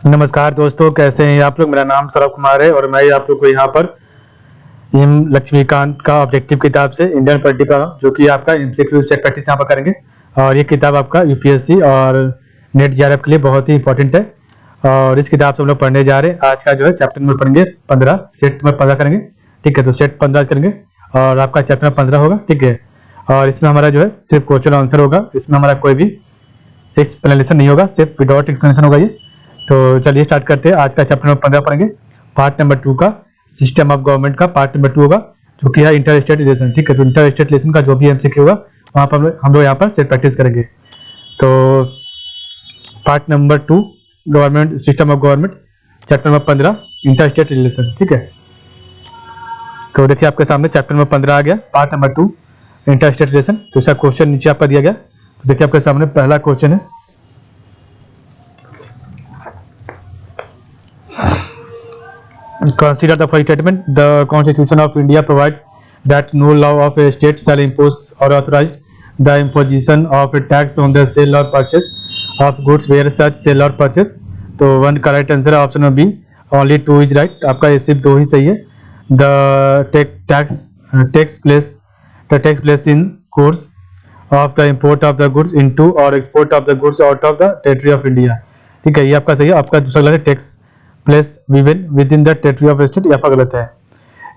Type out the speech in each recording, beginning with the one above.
नमस्कार दोस्तों, कैसे हैं आप लोग। मेरा नाम सौरभ कुमार है और मैं आप लोग को यहाँ पर एम लक्ष्मीकांत का ऑब्जेक्टिव किताब से इंडियन पॉलिटी का जो कि आपका एमसीक्यू सेट प्रैक्टिस यहाँ पर करेंगे। और ये किताब आपका यूपीएससी और नेट जेआरएफ के लिए बहुत ही इंपॉर्टेंट है और इस किताब से हम लोग पढ़ने जा रहे हैं। आज का जो है चैप्टर नंबर पढ़ेंगे 15, सेट नंबर 15 करेंगे। ठीक है, तो सेट 15 करेंगे और आपका चैप्टर 15 होगा। ठीक है, और इसमें हमारा जो है सिर्फ क्वेश्चन आंसर होगा, इसमें हमारा कोई भी एक्सप्लेनेशन नहीं होगा, सिर्फ विदाउट एक्सप्लेनेशन होगा ये। तो चलिए स्टार्ट करते हैं। आज का चैप्टर नंबर 15 पढ़ेंगे। पार्ट नंबर 2 का सिस्टम ऑफ गवर्नमेंट का पार्ट नंबर 2 होगा, जो कि है इंटर स्टेट रिलेशन। ठीक है, तो इंटर स्टेट रिलेशन का जो भी एमसीक्यू होगा वहाँ पर हम लोग यहाँ पर सेट प्रैक्टिस करेंगे। तो part number 2 government system of government, chapter number 15 inter state relation. ठीक है, तो देखिए आपके सामने चैप्टर नंबर 15 आ गया, part number 2 inter state relation. तो इसका क्वेश्चन नीचे आपका दिया गया। तो देखिए आपके सामने पहला क्वेश्चन है, consider the following statement. The Constitution of India provides that no law of a state shall impose or authorize the imposition of a tax on the sale or purchase of goods where such sale or purchase. तो one correct answer है option B, only 2 is right. आपका ये सिर्फ 2 ही सही है। The tax place in course of the import of the goods into or export of the goods out of the territory of India. ठीक है, ये आपका सही है। आपका दूसरा गलत है, tax place with in the territory of state, ये आपका गलत है।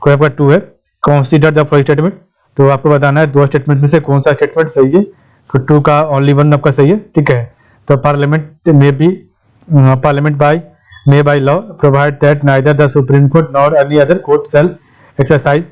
कोई आपका 2 है, कंसीडर द फॉलोइंग स्टेटमेंट। तो आपको बताना है 2 स्टेटमेंट में से कौन सा स्टेटमेंट सही है। तो 2 का ओनली 1 आपका सही है। ठीक है, तो parliament may by law provide that neither the Supreme Court nor any other court shall exercise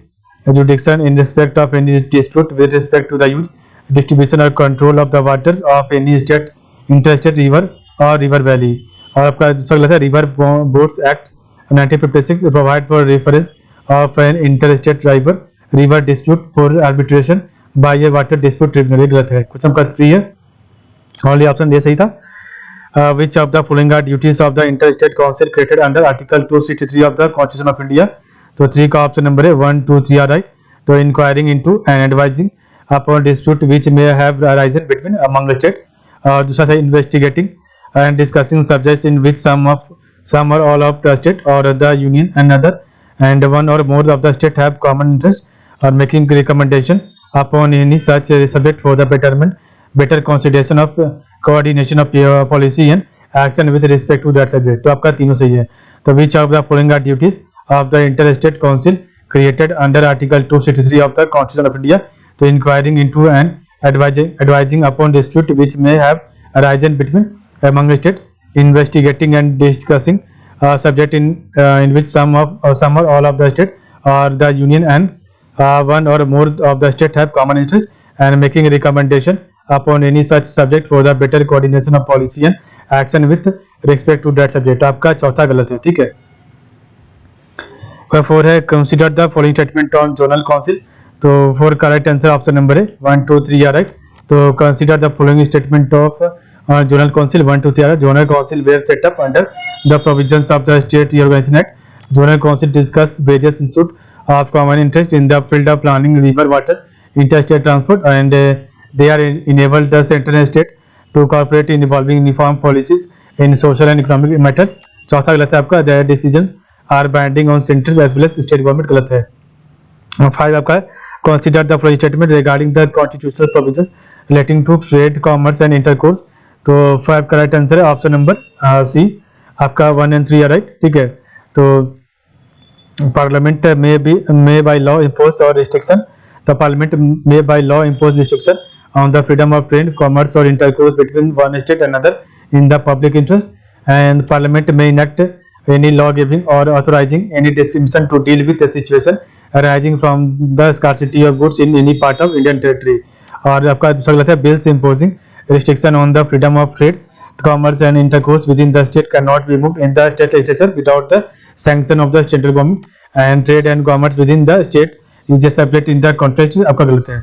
jurisdiction in respect of any dispute with respect to the use, distribution or control of the waters of any state, interstate river or river valley। और आपका दूसरा गलत है, river boards act 1956 provide for reference of an interstate river dispute for arbitration by a water dispute tribunal. ये गलत है। Question number 3 है, only option A सही था। Which of the following are duties of the interstate council created under article 263 of the constitution of India। तो 3 का option number है 1, 2, 3 are right. तो enquiring into and advising upon dispute which may have arisen between among state. और दूसरा है investigating and discussing subjects in which some or all of the state or the union and one or more of the state have common interest or making recommendation upon any such subject for the better consideration of coordination of policy and action with respect to that subject। तो आपका तीनों सही है। तो which of the following are duties of the interstate council created under article 263 of the constitution of India। तो inquiring into and advising upon dispute which may have arisen between among state, investigating and discussing subject in which some or all of the state or the union and one or more of the state have common interest and making recommendation upon any such subject for the better coordination of policy and action with respect to that subject। आपका चौथा गलत है। ठीक है, 4 है, consider the following statement on zonal council। तो 4 correct answer option number है 1, 2, 3 are right. तो consider the following statement of Zonal Council 1, 2, 3 Zonal Council were set up under the provisions of the State Reorganization Act। Zonal Council discuss various issues of common interest in the field of planning, river, water, interstate transport, and they are enabled the central and state to cooperate in involving uniform policies in social and economic matters। चौथा गलत है आपका, their decisions are binding on central as well as state government, गलत है। 5 आपका है, consider the following statement regarding the constitutional provisions relating to trade, commerce and intercourse। तो 5 correct answer है ऑप्शन नंबर सी, आपका 1 and 3 राइट। ठीक है, तो parliament may by law impose और restriction. The parliament may by law impose restriction on the freedom of trade, commerce और intercourse between one state and other in the public interest. And parliament may enact any law giving or authorizing any distribution to deal with a situation arising from the scarcity of goods in any part of Indian territory। और आपका दूसरा गलत है, bills imposing restriction on the freedom of trade, commerce and intercourse within the state cannot be moved in the state legislature without the sanction of the central government, and trade and commerce within the state is just subject in the context। आपका गलत है।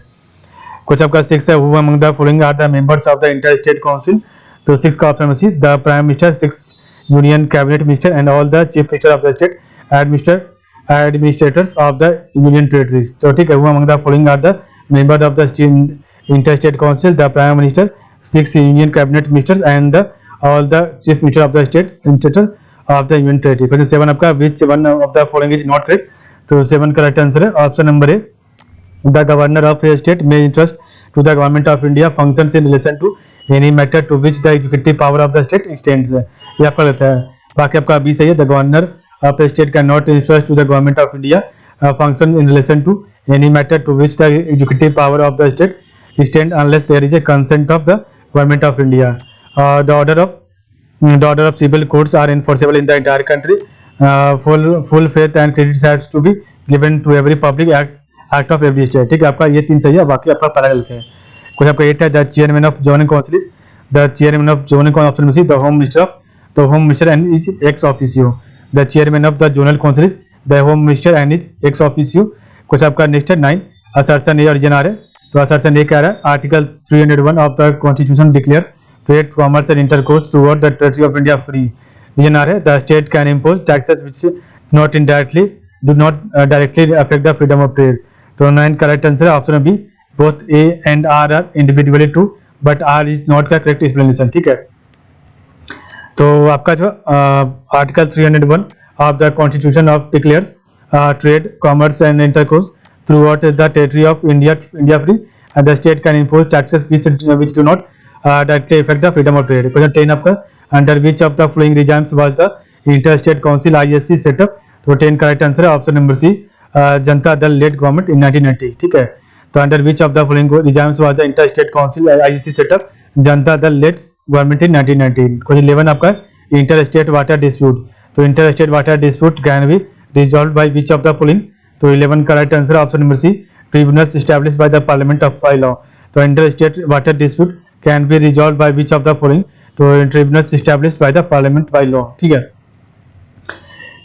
कुछ आपका 6 है, who among the following are the members of the interstate council। तो 6 का option C, the prime minister, 6 union cabinet minister and all the chief minister of the state, administrators of the union territories। तो ठीक है, who among the following are the members of the interstate council, the prime minister, 6 union cabinet ministers and all the chief minister of the state inspector of the union territory. Question 7 आपका which one of the following is not correct. तो 7 correct answer है option number A, the governor of a state may entrust to the government of India functions in relation to any matter to which the executive power of the state extends. ये आपका रहता है। बाकी आपका B सही है, the governor of a state can not entrust to the government of India function in relation to any matter to which the executive power of the state extend unless there is a consent of the government of India. The order of civil courts are enforceable in the entire country. Full faith and credit has to be given to every public act of every state. ठीक है, आपका ये 3 सही है, बाकी आपका paragraph गलत है। कुछ आपका 8 है, the chairman of zonal council, the chairman of zonal council में the home minister and is ex officio. The chairman of the zonal council the home minister and is ex officio. कुछ आपका next है 9, assertion ए origin आ रहा है। तो assertion ए क्या रहा है, article 301 of the constitution declare trade commerce and intercourse throughout the territory of India free. Reason आ रहा है, the state can impose taxes which not indirectly do not directly affect the freedom of trade. तो 9 correct answer है option B, both A and R individually true but R is not का correct explanation. ठीक है, तो आपका जो article 301 of the constitution of declares trade, commerce and intercourse throughout the territory of India free, and the state can impose taxes which do not directly affect the freedom of trade. Question 10 आपका, under which of the following regimes was the Interstate Council ISC set up? तो 10 correct answer है option number C, Janata Dal led government in 1990। ठीक है, तो under which of the following regimes was the interstate council ISC set up? Janata Dal led government in 1990। Question 11 आपका, interstate water dispute. तो interstate water dispute can be resolved by which of the following? तो 11 correct answer option number C, tribunals established by the parliament of by law। तो interstate water dispute can be resolved by which of the following? तो tribunals established by the parliament by law। ठीक है,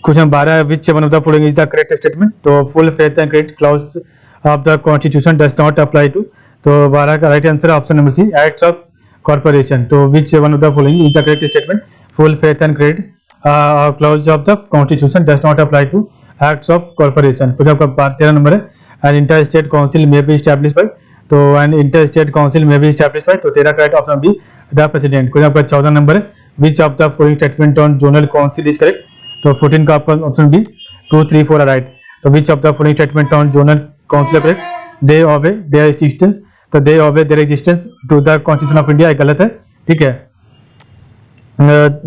question 12, which one of the following is the correct statement? तो full faith and credit clause of the constitution does not apply to। तो 12 का right answer option number C, acts of corporation. तो which one of the following is the correct statement? full faith and credit clause of the constitution does not apply to acts of corporation। कुछ आपका 13 number है, an interstate council may be established by। तो an interstate council may be established by, तो 13 correct option B, the president. कुछ आपका 14 number है, which of the following statement on zonal council is correct? तो 14 का आपका option B, 2, 3, 4 are right। तो which of the following statement on zonal council is correct? they obey their existence। तो they obey their existence to the constitution of India गलत है। ठीक है,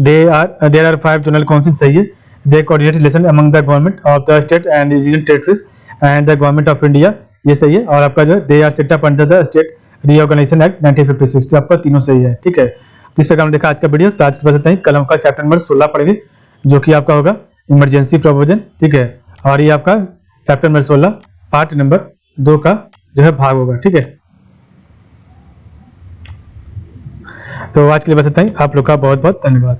there are 5 zonal councils सही है। they coordinate relation among the government of the state and union territories and the government of India, ये सही है। और आपका जो they are set up under the state reorganization act 1956, तो आपका तीनों सही है। ठीक है, तो इस प्रकार हमने देखा आज का वीडियो। तो आज के बाद कल का चैप्टर नंबर 16 पढ़ेंगे, जो कि आपका होगा इमरजेंसी प्रोविजन। ठीक है, और ये आपका चैप्टर नंबर 16 पार्ट नंबर 2 का जो है भाग होगा। ठीक है, तो आज के लिए बस इतना ही। आप लोग का बहुत बहुत धन्यवाद।